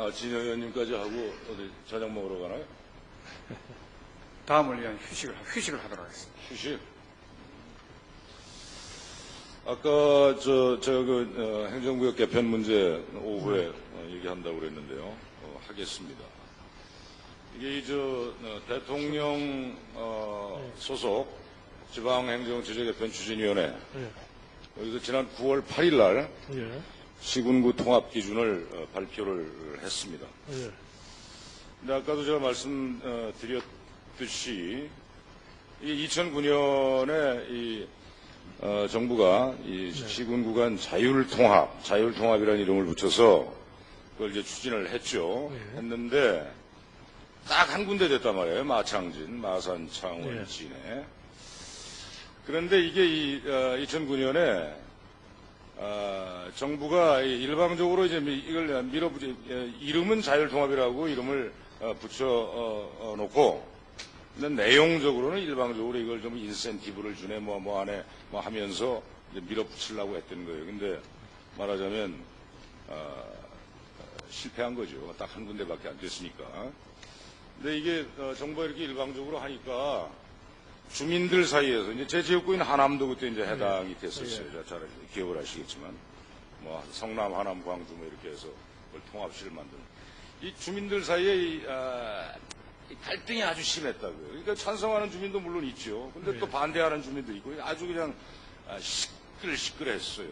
진영 의원님까지 하고 어디 저녁 먹으러 가나요? 다음을 위한 휴식을 하도록 하겠습니다. 휴식. 아까 제가 행정구역 개편 문제 오후에 얘기한다고 그랬는데요. 하겠습니다. 이게 대통령 소속 지방행정제재개편 추진위원회 여기서 지난 9월 8일 날 시군구 통합 기준을 발표를 했습니다. 근데 아까도 제가 말씀드렸듯이 2009년에 정부가 이 시군 구간 자율통합이라는 이름을 붙여서 그걸 이제 추진을 했죠. 했는데 딱 한 군데 됐단 말이에요. 마창진, 마산, 창원, 진해. 그런데 이게 2009년에 정부가 일방적으로 이제 이걸 이름은 자율통합이라고 이름을 붙여 놓고, 근데 내용적으로는 일방적으로 이걸 좀 인센티브를 주네 뭐 안에 뭐 하면서 이제 밀어붙이려고 했던 거예요. 근데 말하자면 실패한 거죠. 딱 한 군데밖에 안 됐으니까. 근데 이게 정부가 이렇게 일방적으로 하니까 주민들 사이에서 이제 제 지역구인 하남도 그때 이제 해당이 됐었어요. 잘 기억을 하시겠지만 뭐 성남, 하남, 광주 뭐 이렇게 해서 그걸 통합시를 만드는 이 주민들 사이에 이 갈등이 아주 심했다고요. 그러니까 찬성하는 주민도 물론 있죠. 근데 또 반대하는 주민도 있고 아주 그냥 시끌시끌했어요.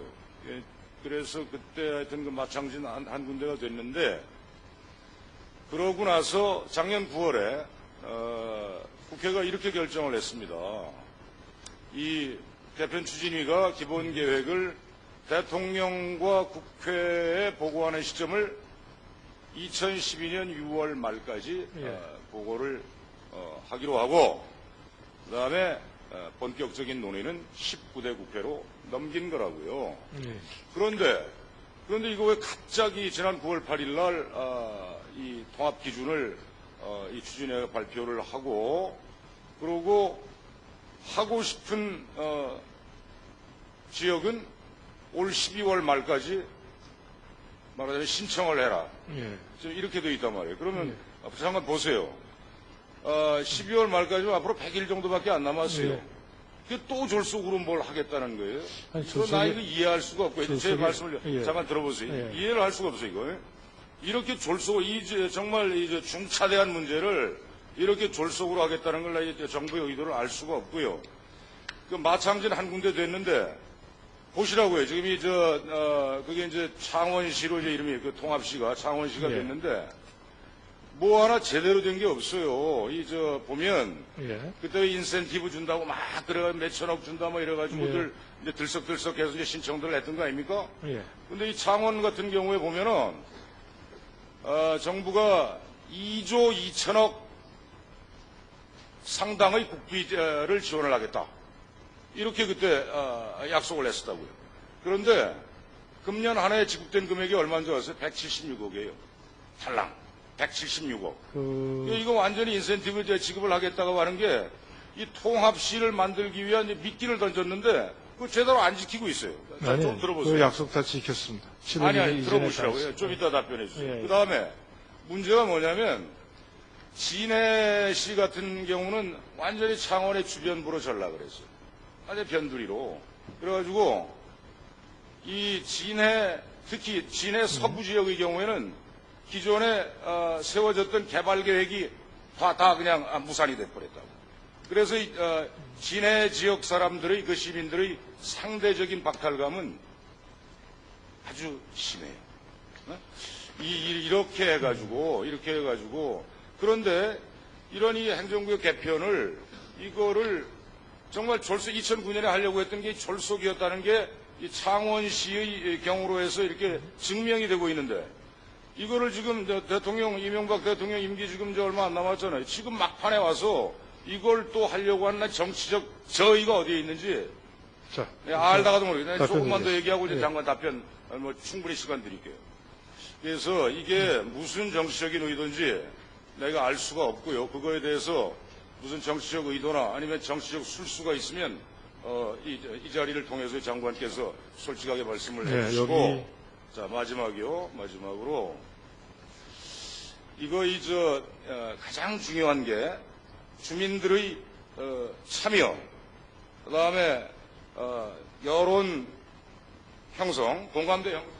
그래서 그때 하여튼 그 마창진 한 군데가 됐는데, 그러고 나서 작년 9월에 국회가 이렇게 결정을 했습니다. 이 개편 추진위가 기본 계획을 대통령과 국회에 보고하는 시점을 2012년 6월 말까지 보고를 하기로 하고, 그 다음에 본격적인 논의는 19대 국회로 넘긴 거라고요. 그런데 이거 왜 갑자기 지난 9월 8일 날 이 통합 기준을 이 추진위가 발표를 하고, 그러고 하고 싶은 지역은 올 12월 말까지 말하자면 신청을 해라. 지금 이렇게 돼 있단 말이에요. 그러면 잠깐 보세요. 12월 말까지는 앞으로 100일 정도밖에 안 남았어요. 그게 또 졸속으로 뭘 하겠다는 거예요. 나 이거 이해할 수가 없고요. 제 말씀을 잠깐 들어보세요. 이해를 할 수가 없어요, 이거. 이렇게 졸속으로, 정말 이제 중차대한 문제를 이렇게 졸속으로 하겠다는 걸 나 정부의 의도를 알 수가 없고요. 그 마창진 한 군데 됐는데, 보시라고요. 지금 그게 이제 창원시로 이제 이름이, 그 통합시가 창원시가 됐는데, 뭐 하나 제대로 된 게 없어요. 보면, 그때 인센티브 준다고 막, 그래가 몇천억 준다 뭐 이래가지고들, 이제 들썩들썩 해서 이제 신청들을 했던 거 아닙니까? 근데 이 창원 같은 경우에 보면은, 정부가 2조 2천억 상당의 국비를 지원을 하겠다. 이렇게 그때 약속을 했었다고요. 그런데 금년 한 해에 지급된 금액이 얼마인 줄 아세요? 176억이에요. 탈랑. 176억. 이거 완전히 인센티브 지급을 하겠다고 하는 게 이 통합시를 만들기 위한 미끼를 던졌는데 그거 제대로 안 지키고 있어요. 아니, 좀 들어보세요. 그 약속 다 지켰습니다. 아니, 들어보시라고요. 좀 이따 답변해 주세요. 그 다음에 문제가 뭐냐면 진해시 같은 경우는 완전히 창원의 주변부로 전락을 했어요. 완전 변두리로. 그래가지고 이 특히 진해 서부 지역의 경우에는 기존에 세워졌던 개발 계획이 다 그냥 무산이 돼버렸다고. 그래서 진해 지역 사람들의, 그 시민들의 상대적인 박탈감은 아주 심해요. 이렇게 해가지고 그런데 이런 이 행정구역 개편을 이거를 정말 2009년에 하려고 했던 게 졸속이었다는 게 이 창원시의 경우로 해서 이렇게 증명이 되고 있는데, 이거를 지금 이명박 대통령 임기 지금 얼마 안 남았잖아요. 지금 막판에 와서 이걸 또 하려고 하는 정치적 저의가 어디에 있는지 알다가도 모르겠어요. 조금만 더 얘기하고 이제 장관 답변 충분히 시간 드릴게요. 그래서 이게 무슨 정치적인 의도인지 내가 알 수가 없고요. 그거에 대해서 무슨 정치적 의도나 아니면 정치적 술수가 있으면 이 자리를 통해서 장관께서 솔직하게 말씀을 해주시고, 자 마지막으로 가장 중요한 게 주민들의 참여, 그 다음에 여론 형성, 공감대 형성,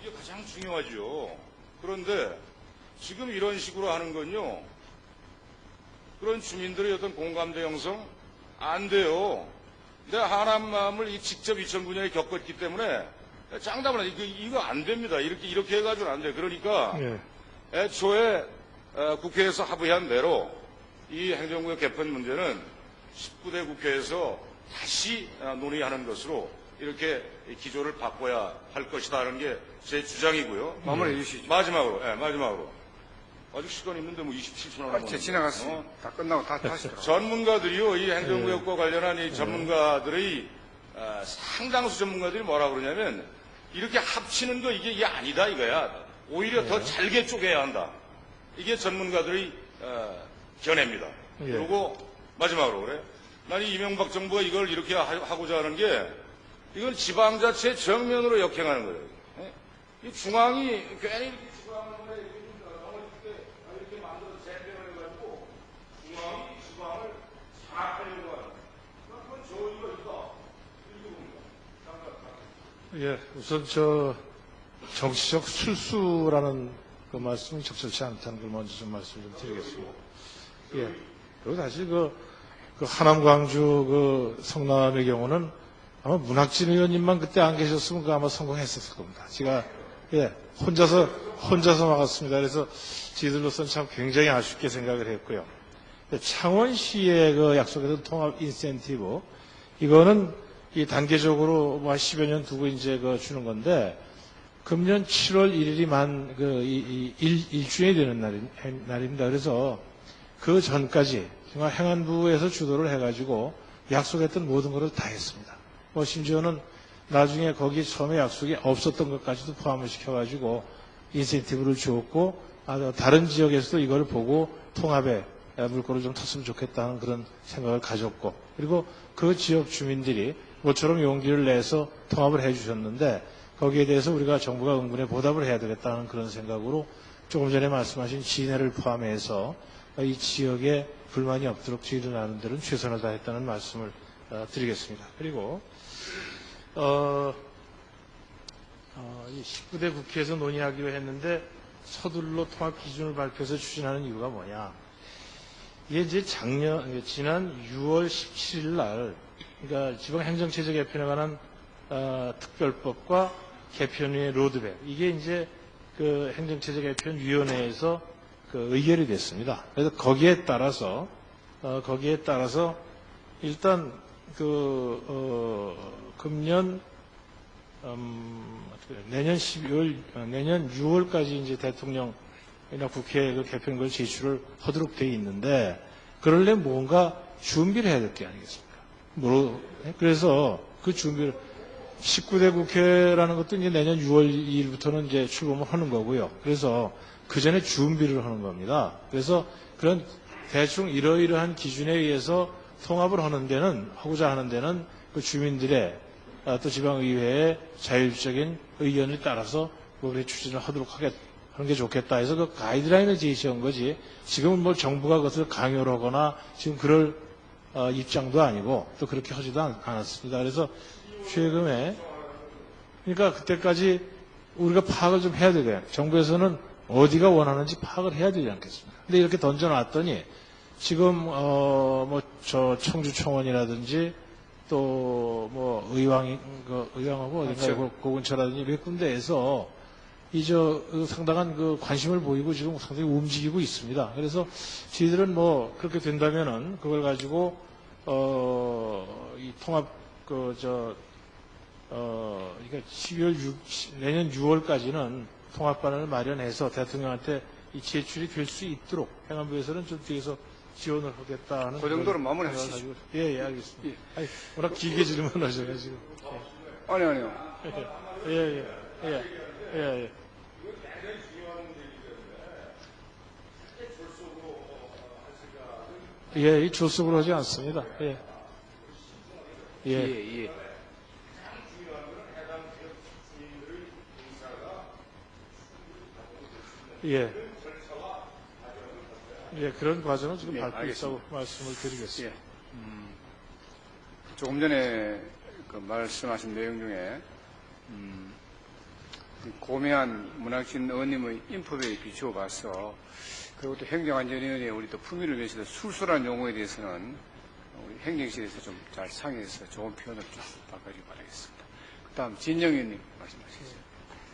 이게 가장 중요하죠. 그런데 지금 이런 식으로 하는 건요, 그런 주민들의 어떤 공감대 형성 안 돼요. 내가 하남을 직접 2009년에 겪었기 때문에 짱담을 하지. 이거 안 됩니다. 이렇게 해가지고는 안 돼요. 그러니까 애초에 국회에서 합의한 대로 이 행정구역 개편 문제는 19대 국회에서 다시 논의하는 것으로 이렇게 기조를 바꿔야 할 것이다 하는 게 제 주장이고요. 마무리해 주시죠. 마지막으로. 아직 시간 있는데 뭐 27초 남았는데. 지나갔습니다. 다 끝나고 다시 들어. 전문가들이요, 이 행정구역과 관련한 이 전문가들의 상당수 전문가들이 뭐라 그러냐면 이렇게 합치는 거 이게 아니다 이거야. 오히려 더 잘게 쪼개야 한다. 이게 전문가들의 견해입니다. 그리고 마지막으로 그래. 난 이 이명박 정부가 이걸 이렇게 하고자 하는 게 이건 지방자치의 정면으로 역행하는 거예요. 이 중앙이 괜히 이렇게 지방을 이렇게 만들어서 재편을 해가지고 중앙이 지방을 장악하려고 하는 그건 저의가 있다. 이렇게 봅니다. 예, 우선 정치적 술수라는 그 말씀이 적절치 않다는 걸 먼저 좀 말씀 좀 드리겠습니다. 예. 그리고 다시 그 하남, 광주, 성남의 경우는 아마 문학진 의원님만 그때 안 계셨으면 아마 성공했었을 겁니다. 제가, 혼자서 막았습니다. 그래서 저희들로서는 참 굉장히 아쉽게 생각을 했고요. 창원시의 그 약속했던 통합 인센티브, 이거는 이 단계적으로 뭐 10여 년 두고 이제 주는 건데, 금년 7월 1일이 일주일이 되는 날입니다. 그래서 그 전까지 정말 행안부에서 주도를 해가지고 약속했던 모든 것을 다 했습니다. 뭐 심지어는 나중에 거기 처음에 약속이 없었던 것까지도 포함을 시켜가지고 인센티브를 주었고, 다른 지역에서도 이걸 보고 통합에 물꼬를 좀 텄으면 좋겠다는 그런 생각을 가졌고, 그리고 그 지역 주민들이 모처럼 용기를 내서 통합을 해주셨는데, 거기에 대해서 우리가 정부가 응분에 보답을 해야 되겠다는 그런 생각으로 조금 전에 말씀하신 진해를 포함해서 이 지역에 불만이 없도록 저희들 나름대로는 최선을 다했다는 말씀을 드리겠습니다. 그리고 이 19대 국회에서 논의하기로 했는데 서둘러 통합 기준을 발표해서 추진하는 이유가 뭐냐? 이게 이제 지난 6월 17일 날, 그러니까 지방행정체제 개편에 관한 특별법과 개편위의 로드맵, 이게 이제 그 행정체제 개편위원회에서 의결이 됐습니다. 그래서 거기에 따라서 일단 금년 내년 6월까지 이제 대통령이나 국회에 그 개편을 제출을 하도록 되어 있는데, 그러려면 뭔가 준비를 해야 될 게 아니겠습니까? 그래서 그 준비를 19대 국회라는 것도 이제 내년 6월 2일부터는 이제 출범을 하는 거고요. 그래서 그 전에 준비를 하는 겁니다. 그래서 그런 대충 이러이러한 기준에 의해서 통합을 하고자 하는 데는 그 주민들의 또 지방의회의 자율적인 의견에 따라서 그렇게 추진을 하도록 하는 게 좋겠다 해서 그 가이드라인을 제시한 거지, 지금은 뭐 정부가 그것을 강요를 하거나 지금 그럴 입장도 아니고 또 그렇게 하지도 않았습니다. 그래서 최근에, 그러니까 그때까지 우리가 파악을 좀 해야 되고요. 정부에서는 어디가 원하는지 파악을 해야 되지 않겠습니까? 근데 이렇게 던져놨더니 지금 청주청원이라든지 또 뭐 의왕하고 어딘가 그 근처라든지 몇 군데에서 상당한 관심을 보이고 지금 상당히 움직이고 있습니다. 그래서 저희들은 뭐 그렇게 된다면은 그걸 가지고 이 통합 그러니까 내년 6월까지는 통합반을 마련해서 대통령한테 이 제출이 될 수 있도록 행안부에서는 좀 뒤에서 지원을 하겠다는. 그 정도로 마무리하시죠. 예, 알겠습니다. 아니, 워낙 길게 질문하셔가지고. 아니요. 예. 이 졸속으로 하지 않습니다. 예. 예, 그런 과정을 지금 예, 밟고 알겠습니다. 있다고 말씀을 드리겠습니다. 예. 조금 전에 그 말씀하신 내용 중에 이 고명한 문학진 의원님의 인법에 비추어 봐서 그리고 또 행정안전위원회 우리 또 품위를 위해서 술술한 용어에 대해서는 우리 행정실에서 좀 잘 상의해서 좋은 표현을 좀 바꿔주기 바라겠습니다. 그 다음 진영 의원님 말씀하시죠.